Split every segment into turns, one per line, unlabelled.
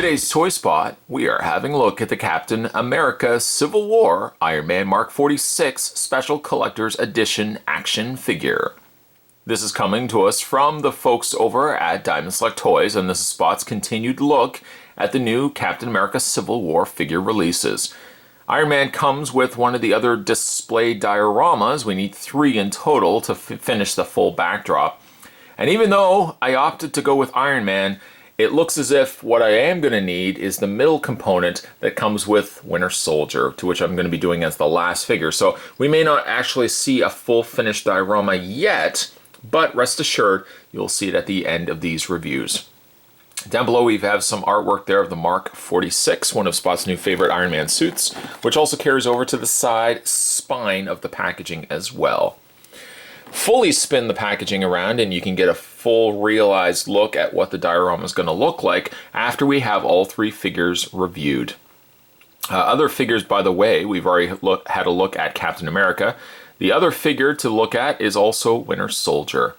today's Toy Spot, we are having a look at the Captain America Civil War Iron Man Mark 46 Special Collector's Edition action figure. This is coming to us from the folks over at Diamond Select Toys, and this is Spot's continued look at the new Captain America Civil War figure releases. Iron Man comes with one of the other display dioramas. We need 3 in total to finish the full backdrop. And even though I opted to go with Iron Man, it looks as if what I am going to need is the middle component that comes with Winter Soldier, to which I'm going to be doing as the last figure. So we may not actually see a full finished diorama yet, but rest assured, you'll see it at the end of these reviews. Down below we have some artwork there of the Mark 46, one of Spot's new favorite Iron Man suits, which also carries over to the side spine of the packaging as well. Fully spin the packaging around and you can get a full realized look at what the diorama is going to look like after we have all 3 figures reviewed. Other figures, by the way, we've already had a look at Captain America. The other figure to look at is also Winter Soldier.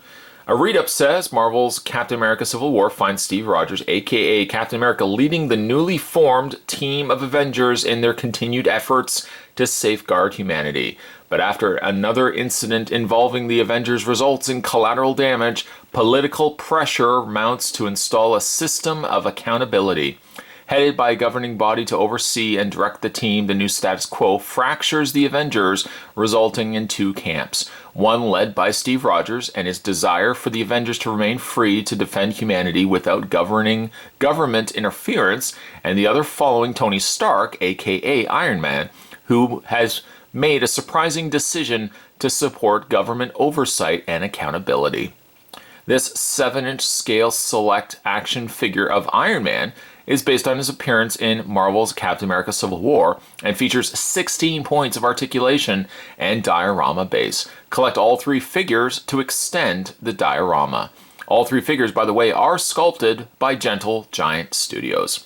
A read-up says Marvel's Captain America Civil War finds Steve Rogers, aka Captain America, leading the newly formed team of Avengers in their continued efforts to safeguard humanity. But after another incident involving the Avengers results in collateral damage, political pressure mounts to install a system of accountability. Headed by a governing body to oversee and direct the team, the new status quo fractures the Avengers, resulting in 2 camps. One led by Steve Rogers and his desire for the Avengers to remain free to defend humanity without government interference, and the other following Tony Stark, aka Iron Man, who has made a surprising decision to support government oversight and accountability. This 7-inch scale select action figure of Iron Man is based on his appearance in Marvel's Captain America Civil War and features 16 points of articulation and diorama base. Collect all 3 figures to extend the diorama. All 3 figures, by the way, are sculpted by Gentle Giant Studios.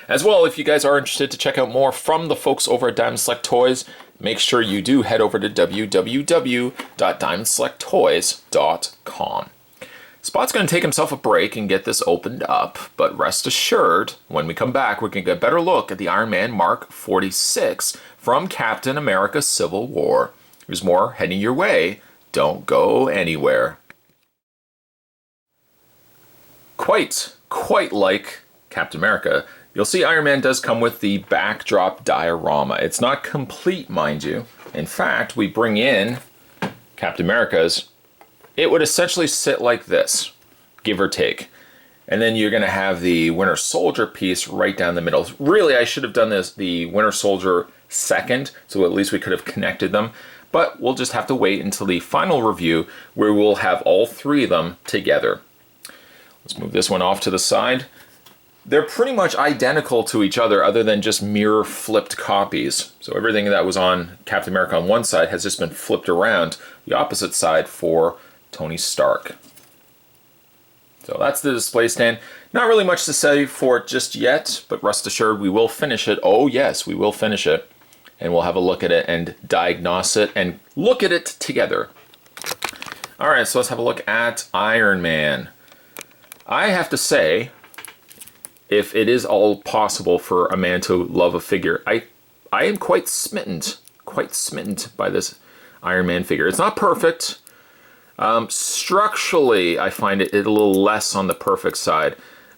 As well, if you guys are interested to check out more from the folks over at Diamond Select Toys, make sure you do head over to www.diamondselecttoys.com. Spot's going to take himself a break and get this opened up, but rest assured, when we come back, we're going to get a better look at the Iron Man Mark 46 from Captain America Civil War. There's more heading your way. Don't go anywhere. Quite like Captain America, you'll see Iron Man does come with the backdrop diorama. It's not complete, mind you. In fact, we bring in Captain America's. It would essentially sit like this, give or take. And then you're going to have the Winter Soldier piece right down the middle. Really, I should have done the Winter Soldier second, so at least we could have connected them. But we'll just have to wait until the final review where we'll have all 3 of them together. Let's move this one off to the side. They're pretty much identical to each other than just mirror flipped copies. So everything that was on Captain America on one side has just been flipped around the opposite side for Tony Stark. So that's the display stand. Not really much to say for it just yet, but rest assured we will finish it. Oh yes, we will finish it. And we'll have a look at it and diagnose it and look at it together. Alright, so let's have a look at Iron Man. I have to say, if it is all possible for a man to love a figure, I am quite smitten by this Iron Man figure. It's not perfect. Structurally, I find it a little less on the perfect side,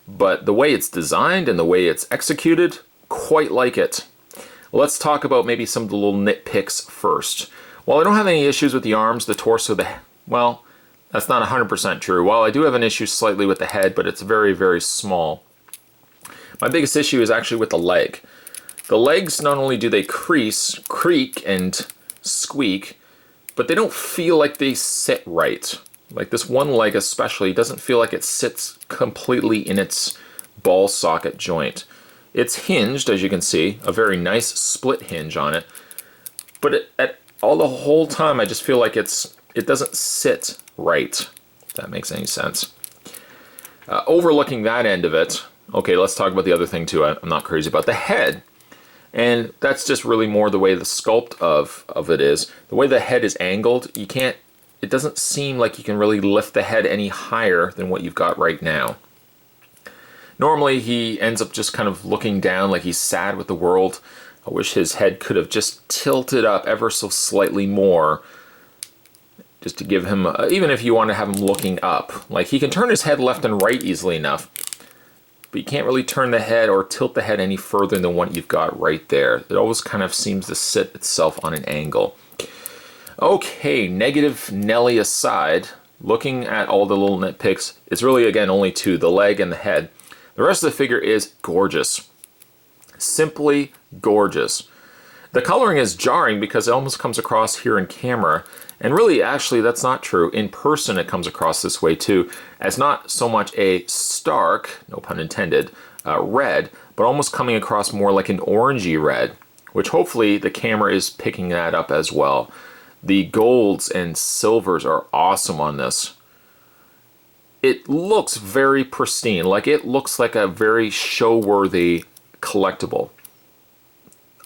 but the way it's designed and the way it's executed, quite like it. Let's talk about maybe some of the little nitpicks first. While I don't have any issues with the arms, the torso, well, that's not 100% true. While I do have an issue slightly with the head, but it's very, very small. My biggest issue is actually with the leg. The legs, not only do they creak and squeak, but they don't feel like they sit right. Like this one leg especially doesn't feel like it sits completely in its ball socket joint. It's hinged, as you can see, a very nice split hinge on it, but the whole time I just feel like it doesn't sit right, if that makes any sense. Overlooking that end of it, okay, let's talk about the other thing too. I'm not crazy about the head. And that's just really more the way the sculpt of it is. The way the head is angled, it doesn't seem like you can really lift the head any higher than what you've got right now. Normally he ends up just kind of looking down like he's sad with the world. I wish his head could have just tilted up ever so slightly more, just to give him, even if you want to have him looking up. Like, he can turn his head left and right easily enough, but you can't really turn the head or tilt the head any further than what you've got right there. It always kind of seems to sit itself on an angle. Okay, negative Nelly aside, looking at all the little nitpicks, it's really, again, only two, the leg and the head. The rest of the figure is gorgeous. Simply gorgeous. The coloring is jarring because it almost comes across here in camera, and really, actually, that's not true. In person, it comes across this way too, as not so much a stark, no pun intended, red, but almost coming across more like an orangey red, which hopefully the camera is picking that up as well. The golds and silvers are awesome on this. It looks very pristine, like it looks like a very show-worthy collectible.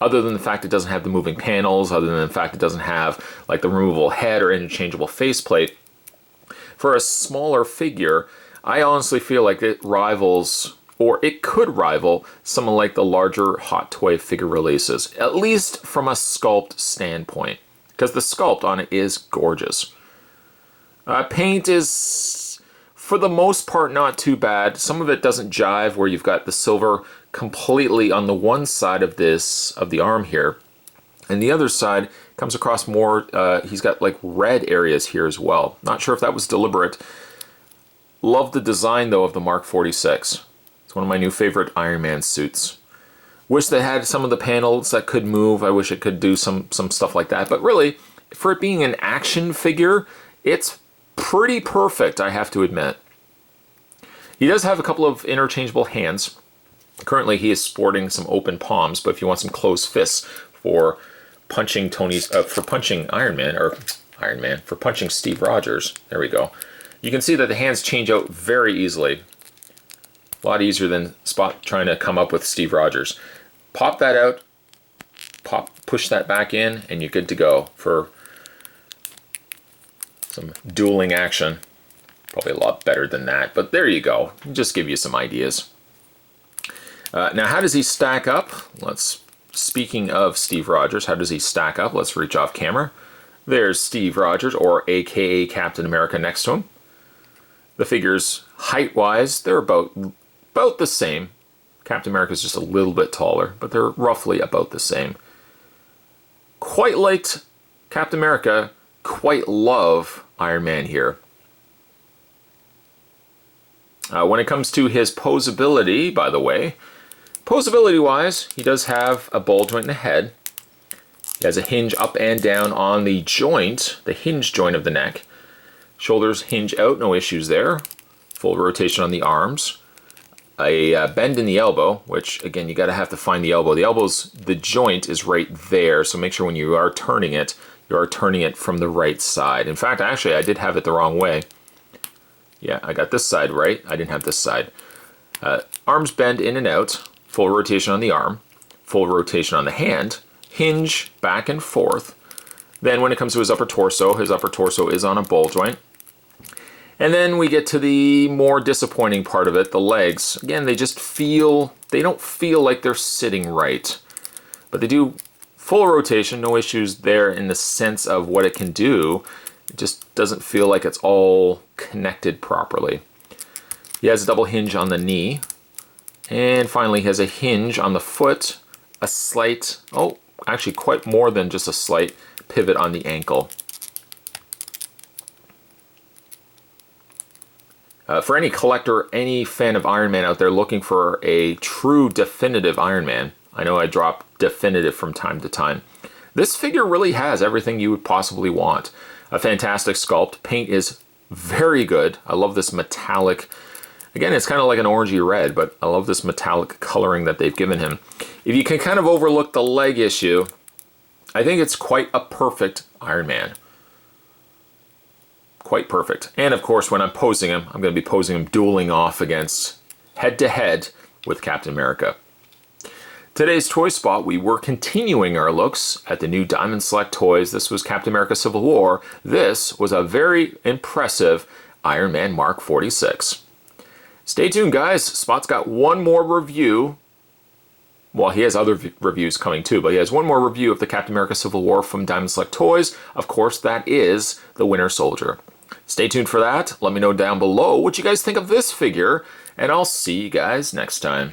Other than the fact it doesn't have the moving panels, other than the fact it doesn't have like the removable head or interchangeable faceplate, for a smaller figure, I honestly feel like it rivals, or it could rival, some of like the larger Hot Toy figure releases, at least from a sculpt standpoint, because the sculpt on it is gorgeous. Paint is, for the most part, not too bad. Some of it doesn't jive, where you've got the silver completely on the one side of this, of the arm here, and the other side comes across more, he's got like red areas here as well. Not sure if that was deliberate. Love the design though of the Mark 46. It's one of my new favorite Iron Man suits. Wish they had some of the panels that could move. I wish it could do some stuff like that, but really, for it being an action figure, it's pretty perfect, I have to admit. He does have a couple of interchangeable hands. Currently, he is sporting some open palms, but if you want some closed fists for punching for punching for punching Steve Rogers, there we go. You can see that the hands change out very easily. A lot easier than Spot trying to come up with Steve Rogers. Pop that out, push that back in, and you're good to go for some dueling action. Probably a lot better than that, but there you go. Just give you some ideas. Now, how does he stack up? Speaking of Steve Rogers, how does he stack up? Let's reach off camera. There's Steve Rogers, or AKA Captain America, next to him. The figures, height-wise, they're about the same. Captain America's just a little bit taller, but they're roughly about the same. Quite liked Captain America, quite love Iron Man here. When it comes to his posability, by the way, posability-wise, he does have a ball joint in the head. He has a hinge up and down on the joint, the hinge joint of the neck. Shoulders hinge out, no issues there. Full rotation on the arms. A bend in the elbow, which, again, you gotta have to find the elbow. The joint is right there, so make sure when you are turning it from the right side. In fact, actually, I did have it the wrong way. Yeah, I got this side right. I didn't have this side. Arms bend in and out. Full rotation on the arm. Full rotation on the hand. Hinge back and forth. Then when it comes to his upper torso is on a ball joint. And then we get to the more disappointing part of it, the legs. Again, they don't feel like they're sitting right. But they do full rotation, no issues there in the sense of what it can do. It just doesn't feel like it's all connected properly. He has a double hinge on the knee. And finally, he has a hinge on the foot. A slight, actually quite more than just a slight pivot on the ankle. For any collector, any fan of Iron Man out there looking for a true definitive Iron Man, I know I drop definitive from time to time, this figure really has everything you would possibly want. A fantastic sculpt. Paint is very good. I love this metallic, again, it's kind of like an orangey red, but I love this metallic coloring that they've given him. If you can kind of overlook the leg issue, I think it's quite a perfect Iron Man. Quite perfect. And of course, when I'm posing him, I'm going to be posing him dueling off against head-to-head with Captain America. Today's Toy Spot, we were continuing our looks at the new Diamond Select toys. This was Captain America Civil War. This was a very impressive Iron Man Mark 46. Stay tuned, guys. Spot's got one more review. Well, he has other reviews coming too, but he has one more review of the Captain America Civil War from Diamond Select Toys. Of course, that is the Winter Soldier. Stay tuned for that. Let me know down below what you guys think of this figure, and I'll see you guys next time.